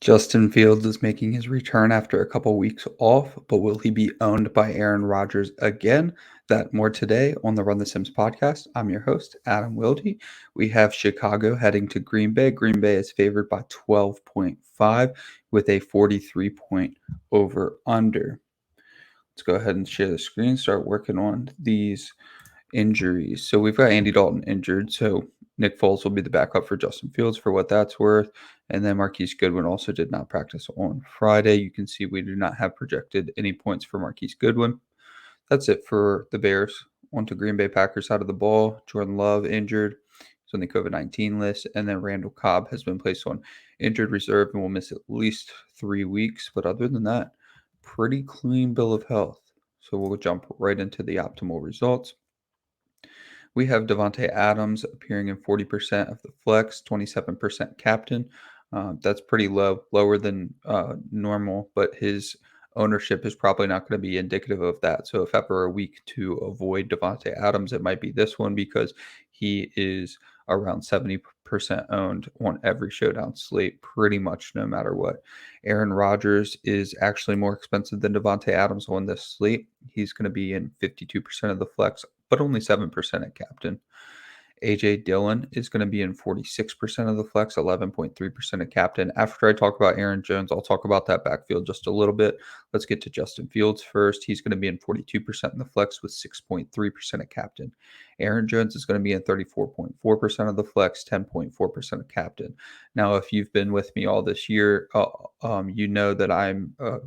Justin Fields is making his return after a couple weeks off, but will he be owned by Aaron Rodgers again? That more today on the Run the Sims podcast. I'm your host, Adam Wilde. We have Chicago heading to Green Bay. Green Bay is favored by 12.5 with a 43-point over under. Let's go ahead and share the screen, start working on these injuries. So we've got Andy Dalton injured. So Nick Foles will be the backup for Justin Fields for what that's worth. And then Marquise Goodwin also did not practice on Friday. You can see we do not have projected any points for Marquise Goodwin. That's it for the Bears. On to Green Bay Packers side of the ball. Jordan Love injured. He's on the COVID-19 list. And then Randall Cobb has been placed on injured reserve and will miss at least 3 weeks. But other than that, pretty clean bill of health. So we'll jump right into the optimal results. We have Davante Adams appearing in 40% of the flex, 27% captain. That's pretty low, lower than normal, but his ownership is probably not going to be indicative of that. So if ever a week to avoid Davante Adams, it might be this one because he is around 70% owned on every Showdown slate, pretty much no matter what. Aaron Rodgers is actually more expensive than Davante Adams on this slate. He's going to be in 52% of the flex, but only 7% at captain. AJ Dillon is going to be in 46% of the flex, 11.3% of captain. After I talk about Aaron Jones, I'll talk about that backfield just a little bit. Let's get to Justin Fields first. He's going to be in 42% in the flex with 6.3% of captain. Aaron Jones is going to be in 34.4% of the flex, 10.4% of captain. Now, if you've been with me all this year, you know that I'm a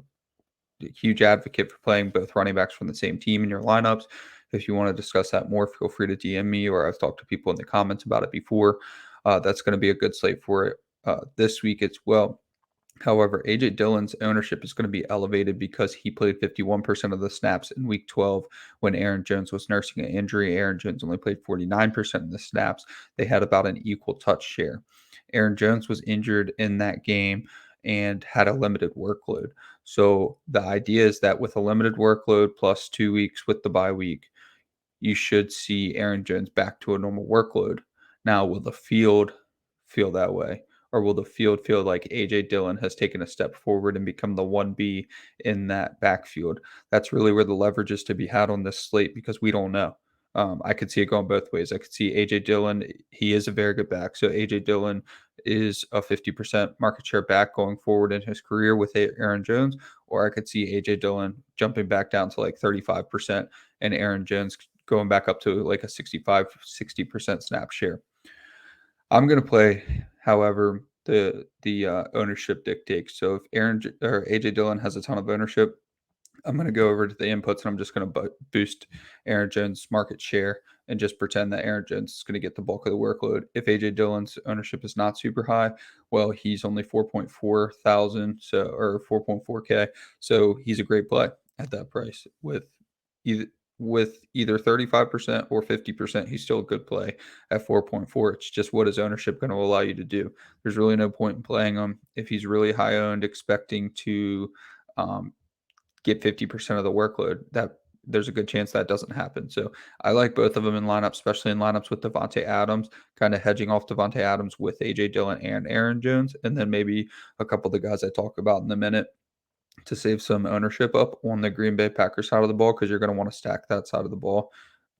huge advocate for playing both running backs from the same team in your lineups. If you want to discuss that more, feel free to DM me, or I've talked to people in the comments about it before. That's going to be a good slate for it this week as well. However, AJ Dillon's ownership is going to be elevated because he played 51% of the snaps in week 12 when Aaron Jones was nursing an injury. Aaron Jones only played 49% of the snaps. They had about an equal touch share. Aaron Jones was injured in that game and had a limited workload. So the idea is that with a limited workload plus 2 weeks with the bye week, you should see Aaron Jones back to a normal workload. Now, will the field feel that way? Or will the field feel like A.J. Dillon has taken a step forward and become the 1B in that backfield? That's really where the leverage is to be had on this slate because we don't know. I could see it going both ways. I could see A.J. Dillon, he is a very good back. So A.J. Dillon is a 50% market share back going forward in his career with Aaron Jones. Or I could see A.J. Dillon jumping back down to like 35% and Aaron Jones going back up to like a 60% snap share. I'm going to play, however, the ownership dictates. So if Aaron or AJ Dillon has a ton of ownership, I'm going to go over to the inputs and I'm just going to boost Aaron Jones' market share and just pretend that Aaron Jones is going to get the bulk of the workload. If AJ Dillon's ownership is not super high, well, he's only 4.4 thousand, so or 4.4K, so he's a great play at that price either with either 35% or 50%. He's still a good play at 4.4. It's just what is ownership going to allow you to do. There's really no point in playing him if he's really high owned, expecting to get 50% of the workload. That there's a good chance that doesn't happen. So I like both of them in lineups, especially in lineups with Davante Adams, kind of hedging off Davante Adams with AJ Dillon and Aaron Jones, and then maybe a couple of the guys I talk about in a minute to save some ownership up on the Green Bay Packers side of the ball because you're going to want to stack that side of the ball.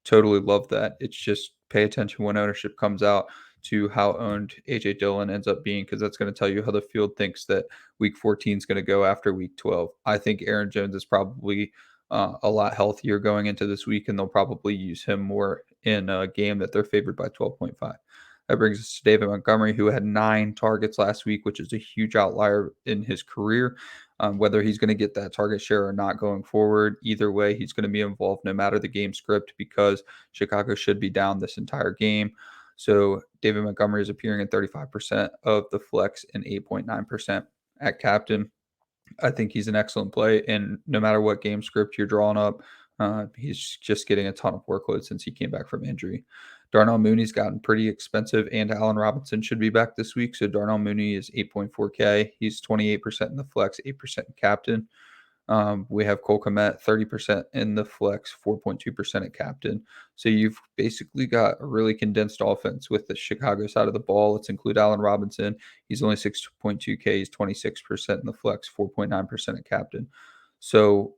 Totally love that. It's just pay attention when ownership comes out to how owned AJ Dillon ends up being because that's going to tell you how the field thinks that week 14 is going to go after week 12. I think Aaron Jones is probably a lot healthier going into this week, and they'll probably use him more in a game that they're favored by 12.5. That brings us to David Montgomery, who had 9 targets last week, which is a huge outlier in his career. Whether he's going to get that target share or not going forward, either way, he's going to be involved no matter the game script because Chicago should be down this entire game. So David Montgomery is appearing in 35% of the flex and 8.9% at captain. I think he's an excellent play, and no matter what game script you're drawing up, he's just getting a ton of workload since he came back from injury. Darnell Mooney's gotten pretty expensive, and Allen Robinson should be back this week. So Darnell Mooney is 8.4K. He's 28% in the flex, 8% captain. We have Cole Kmet, 30% in the flex, 4.2% at captain. So you've basically got a really condensed offense with the Chicago side of the ball. Let's include Allen Robinson. He's only 6.2K. He's 26% in the flex, 4.9% at captain. So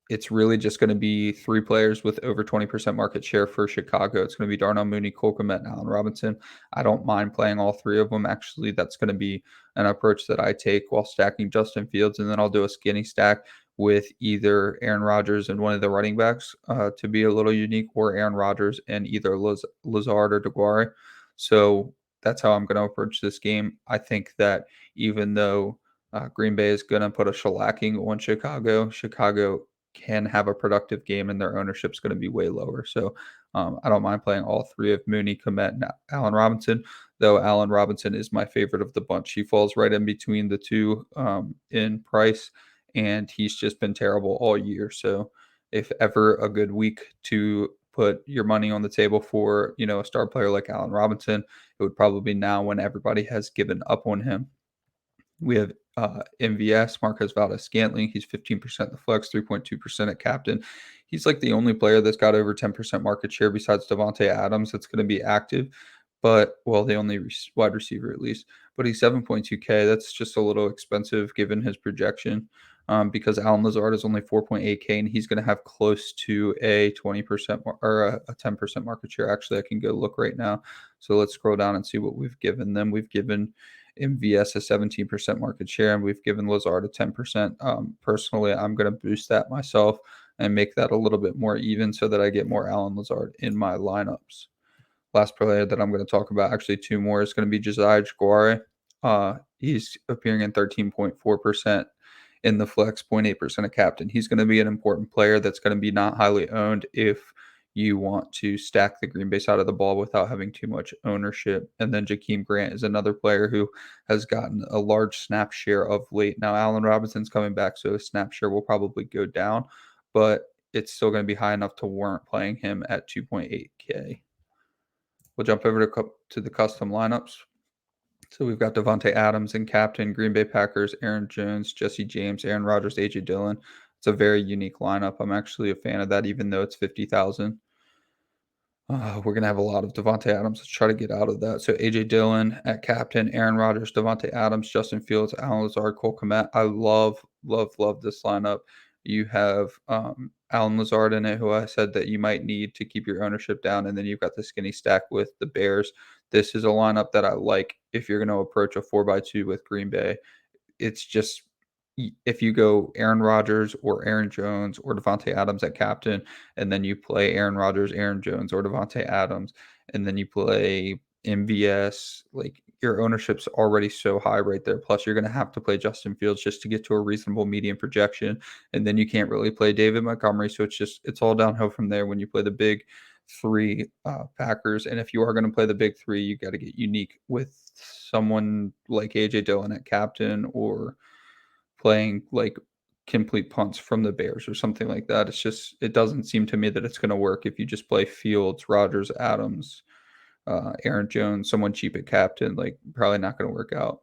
it's really just going to be three players with over 20% market share for Chicago. It's going to be Darnell, Mooney, Cole Kmet, and Allen Robinson. I don't mind playing all three of them. Actually, that's going to be an approach that I take while stacking Justin Fields, and then I'll do a skinny stack with either Aaron Rodgers and one of the running backs to be a little unique, or Aaron Rodgers and either Lazard or DeGuare. So that's how I'm going to approach this game. I think that even though Green Bay is going to put a shellacking on Chicago can have a productive game and their ownership's going to be way lower. So I don't mind playing all three of Mooney, Kmet, and Allen Robinson, though Allen Robinson is my favorite of the bunch. He falls right in between the two in price, and he's just been terrible all year. So if ever a good week to put your money on the table for, a star player like Allen Robinson, it would probably be now when everybody has given up on him. We have MVS, Marquez Valdes-Scantling. He's 15% the flex, 3.2% at captain. He's like the only player that's got over 10% market share besides Davante Adams that's going to be active. But, well, the only wide receiver at least. But he's 7.2K. That's just a little expensive given his projection because Allen Lazard is only 4.8K, and he's going to have close to a 20% or a 10% market share. Actually, I can go look right now. So let's scroll down and see what we've given them. We've given MVS a 17% market share, and we've given Lazard a 10%. Personally, I'm going to boost that myself and make that a little bit more even so that I get more Allen Lazard in my lineups. Last player that I'm going to talk about, actually two more, is going to be Josiah Jaguare. He's appearing in 13.4% in the flex, 0.8% of captain. He's going to be an important player that's going to be not highly owned if you want to stack the Green Bay side of the ball without having too much ownership. And then Jakeem Grant is another player who has gotten a large snap share of late. Now, Allen Robinson's coming back, so his snap share will probably go down, but it's still going to be high enough to warrant playing him at 2.8K. We'll jump over to the custom lineups. So we've got Davante Adams and captain, Green Bay Packers, Aaron Jones, Jesse James, Aaron Rodgers, AJ Dillon. It's a very unique lineup. I'm actually a fan of that, even though it's 50,000. We're going to have a lot of Davante Adams. Let's try to get out of that. So AJ Dillon at captain, Aaron Rodgers, Davante Adams, Justin Fields, Allen Lazard, Cole Kmet. I love, love, love this lineup. You have Allen Lazard in it, who I said that you might need to keep your ownership down. And then you've got the skinny stack with the Bears. This is a lineup that I like if you're going to approach a 4x2 with Green Bay. It's just if you go Aaron Rodgers or Aaron Jones or Davante Adams at captain, and then you play Aaron Rodgers, Aaron Jones, or Davante Adams, and then you play MVS, like your ownership's already so high right there. Plus, you're going to have to play Justin Fields just to get to a reasonable median projection, and then you can't really play David Montgomery. So it's all downhill from there when you play the big three Packers. And if you are going to play the big three, you got to get unique with someone like AJ Dillon at captain, or playing like complete punts from the Bears or something like that. It doesn't seem to me that it's going to work if you just play Fields, Rodgers, Adams, Aaron Jones, someone cheap at captain. Like, probably not going to work out.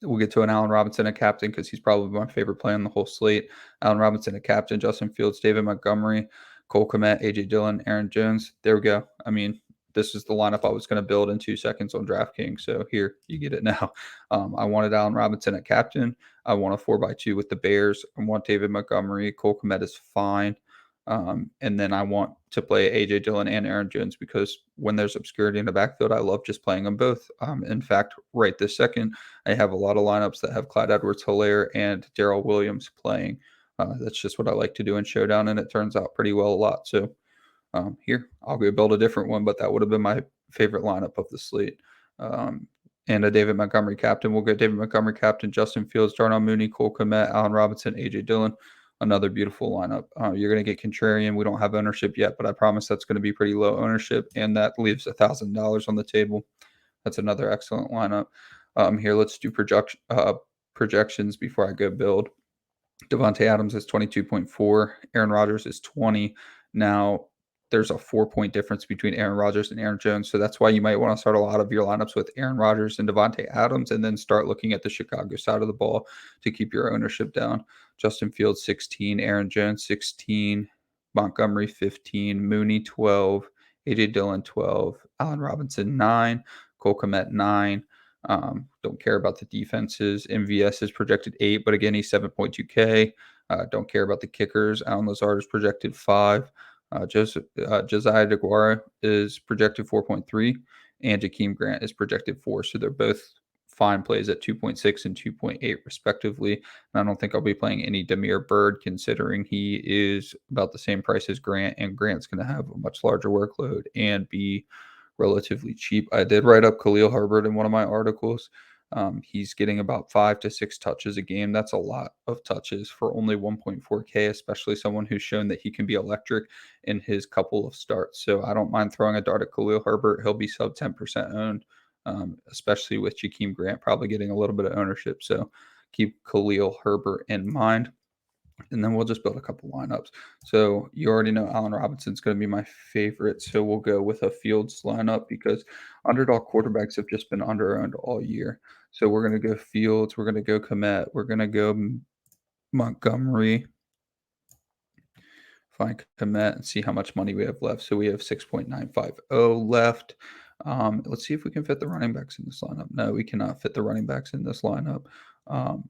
We'll get to an Allen Robinson at captain because he's probably my favorite play on the whole slate. Allen Robinson at captain, Justin Fields, David Montgomery, Cole Kmet, AJ Dillon, Aaron Jones. There we go. I mean, this is the lineup I was going to build in 2 seconds on DraftKings. So here, you get it now. I wanted Allen Robinson at captain. I want a 4x2 with the Bears. I want David Montgomery. Cole Kmet is fine. And then I want to play AJ Dillon and Aaron Jones because when there's obscurity in the backfield, I love just playing them both. In fact, right this second, I have a lot of lineups that have Clyde Edwards-Helaire and Darrell Williams playing. That's just what I like to do in Showdown, and it turns out pretty well a lot. So here, I'll go build a different one, but that would have been my favorite lineup of the slate. And a David Montgomery captain. We'll get David Montgomery captain, Justin Fields, Darnell Mooney, Cole Kmet, Allen Robinson, AJ Dillon. Another beautiful lineup. You're going to get contrarian. We don't have ownership yet, but I promise that's going to be pretty low ownership, and that leaves $1,000 on the table. That's another excellent lineup. Here, let's do projections before I go build. Davante Adams is 22.4. Aaron Rodgers is 20. Now, there's a 4-point difference between Aaron Rodgers and Aaron Jones. So that's why you might want to start a lot of your lineups with Aaron Rodgers and Davante Adams, and then start looking at the Chicago side of the ball to keep your ownership down. Justin Fields 16, Aaron Jones 16, Montgomery 15, Mooney 12, AJ Dillon 12, Allen Robinson 9, Cole Kmet 9. Don't care about the defenses. MVS is projected 8, but again, he's 7.2K. Don't care about the kickers. Alan Lazard is projected 5. Josiah DeGuara is projected 4.3, and Jakeem Grant is projected 4. So they're both fine plays at 2.6 and 2.8 respectively. And I don't think I'll be playing any Damiere Byrd, considering he is about the same price as Grant, and Grant's going to have a much larger workload and be relatively cheap. I did write up Khalil Herbert in one of my articles. He's getting about 5 to 6 touches a game. That's a lot of touches for only 1.4K, especially someone who's shown that he can be electric in his couple of starts. So I don't mind throwing a dart at Khalil Herbert. He'll be sub 10% owned, especially with Jakeem Grant probably getting a little bit of ownership. So keep Khalil Herbert in mind. And then we'll just build a couple lineups. So you already know Allen Robinson's going to be my favorite. So we'll go with a Fields lineup because underdog quarterbacks have just been under-owned all year. So we're going to go Fields. We're going to go Kmet. We're going to go Montgomery. Find Kmet and see how much money we have left. So we have 6.950 left. Let's see if we can fit the running backs in this lineup. No, we cannot fit the running backs in this lineup.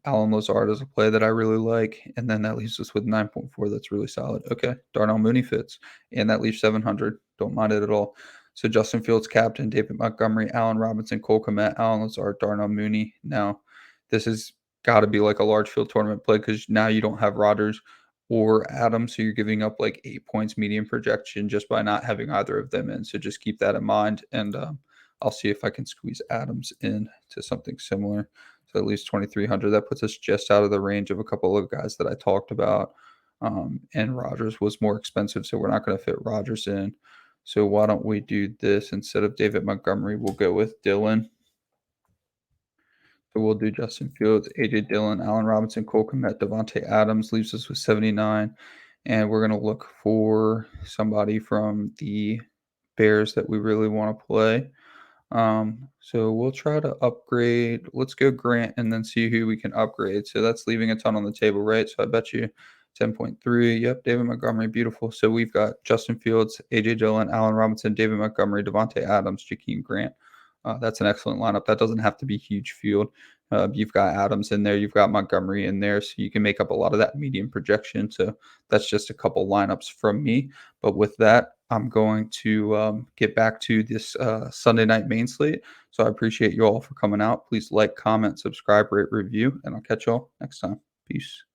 Alan Lazard is a play that I really like, and then that leaves us with 9.4. That's really solid. Okay, Darnell Mooney fits, and that leaves 700. Don't mind it at all. So Justin Fields, captain, David Montgomery, Allen Robinson, Cole Kmet, Alan Lazard, Darnell Mooney. Now, this has got to be like a large field tournament play because now you don't have Rodgers or Adams, so you're giving up like 8 points median projection just by not having either of them in. So just keep that in mind, and I'll see if I can squeeze Adams in to something similar. So at least 2,300. That puts us just out of the range of a couple of guys that I talked about. And Rodgers was more expensive, so we're not going to fit Rodgers in. So why don't we do this? Instead of David Montgomery, we'll go with Dillion. So we'll do Justin Fields, AJ Dillon, Allen Robinson, Cole Kmet, Davante Adams leaves us with 79. And we're going to look for somebody from the Bears that we really want to play. So we'll try to upgrade. Let's go Grant and then see who we can upgrade. So that's leaving a ton on the table, right? So I bet you 10.3. Yep, David Montgomery, beautiful. So we've got Justin Fields, AJ Dillon, Allen Robinson, David Montgomery, Davante Adams, Jakeem Grant. That's an excellent lineup. That doesn't have to be huge field. You've got Adams in there, you've got Montgomery in there, so you can make up a lot of that median projection. So that's just a couple lineups from me. But with that, I'm going to get back to this Sunday night main slate. So I appreciate you all for coming out. Please like, comment, subscribe, rate, review, and I'll catch you all next time. Peace.